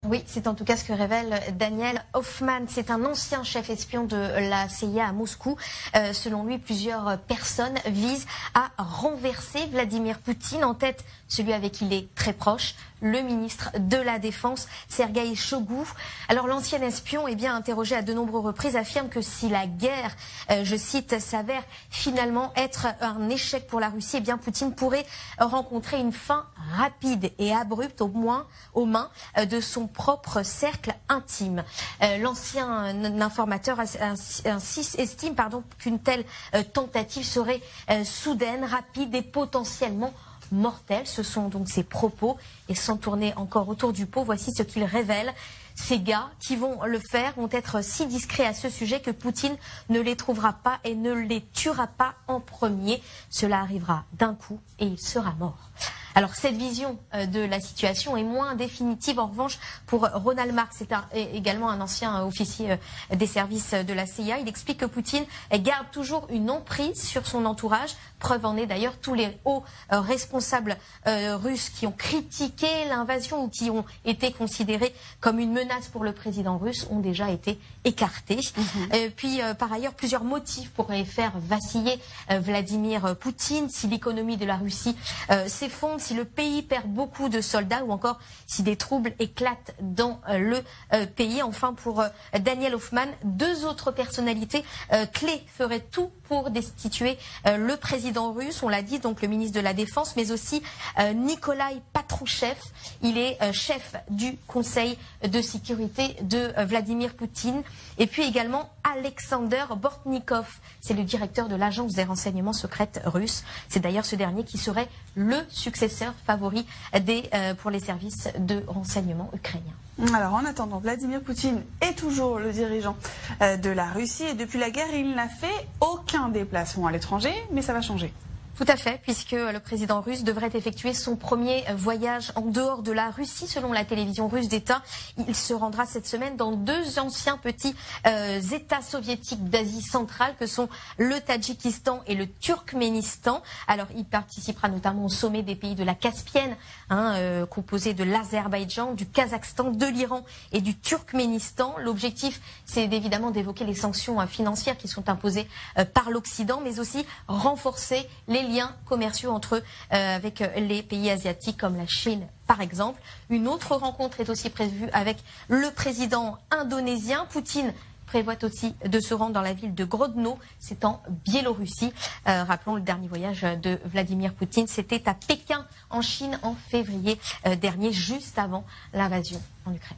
Oui, c'est en tout cas ce que révèle Daniel Hoffman. C'est un ancien chef espion de la CIA à Moscou. Selon lui, plusieurs personnes visent à renverser Vladimir Poutine. En tête, celui avec qui il est très proche, le ministre de la Défense, Sergueï Shoigu. Alors l'ancien espion, interrogé à de nombreuses reprises, affirme que si la guerre, je cite, s'avère finalement être un échec pour la Russie, Poutine pourrait rencontrer une fin rapide et abrupte, au moins aux mains de son propre cercle intime. L'ancien informateur estime qu'une telle tentative serait soudaine, rapide et potentiellement mortelle. Ce sont donc ses propos, et sans tourner encore autour du pot, voici ce qu'il révèle. Ces gars qui vont le faire vont être si discrets à ce sujet que Poutine ne les trouvera pas et ne les tuera pas en premier. Cela arrivera d'un coup et il sera mort. Alors cette vision de la situation est moins définitive en revanche pour Ronald Marks. C'est également un ancien officier des services de la CIA. Il explique que Poutine garde toujours une emprise sur son entourage. Preuve en est d'ailleurs tous les hauts responsables russes qui ont critiqué l'invasion ou qui ont été considérés comme une menace pour le président russe ont déjà été écartés. Puis par ailleurs, plusieurs motifs pourraient faire vaciller Vladimir Poutine. Si l'économie de la Russie s'effondre, si le pays perd beaucoup de soldats ou encore si des troubles éclatent dans le pays. Enfin, pour Daniel Hoffman, deux autres personnalités clés feraient tout pour destituer le président russe. On l'a dit, donc le ministre de la Défense, mais aussi Nikolai Patrouchev. Il est chef du Conseil de sécurité de Vladimir Poutine. Et puis également Alexander Bortnikov. C'est le directeur de l'agence des renseignements secrètes russes. C'est d'ailleurs ce dernier qui serait le successeur favori pour les services de renseignement ukrainiens. Alors en attendant, Vladimir Poutine est toujours le dirigeant de la Russie et depuis la guerre, il n'a fait aucun déplacement à l'étranger, mais ça va changer. Tout à fait, puisque le président russe devrait effectuer son premier voyage en dehors de la Russie, selon la télévision russe d'État. Il se rendra cette semaine dans deux anciens petits États soviétiques d'Asie centrale, que sont le Tadjikistan et le Turkménistan. Alors, il participera notamment au sommet des pays de la Caspienne, composé de l'Azerbaïdjan, du Kazakhstan, de l'Iran et du Turkménistan. L'objectif, c'est évidemment d'évoquer les sanctions financières qui sont imposées par l'Occident, mais aussi renforcer les liens commerciaux avec les pays asiatiques comme la Chine par exemple. Une autre rencontre est aussi prévue avec le président indonésien. Poutine prévoit aussi de se rendre dans la ville de Grodno, c'est en Biélorussie. Rappelons le dernier voyage de Vladimir Poutine, c'était à Pékin en Chine en février dernier, juste avant l'invasion en Ukraine.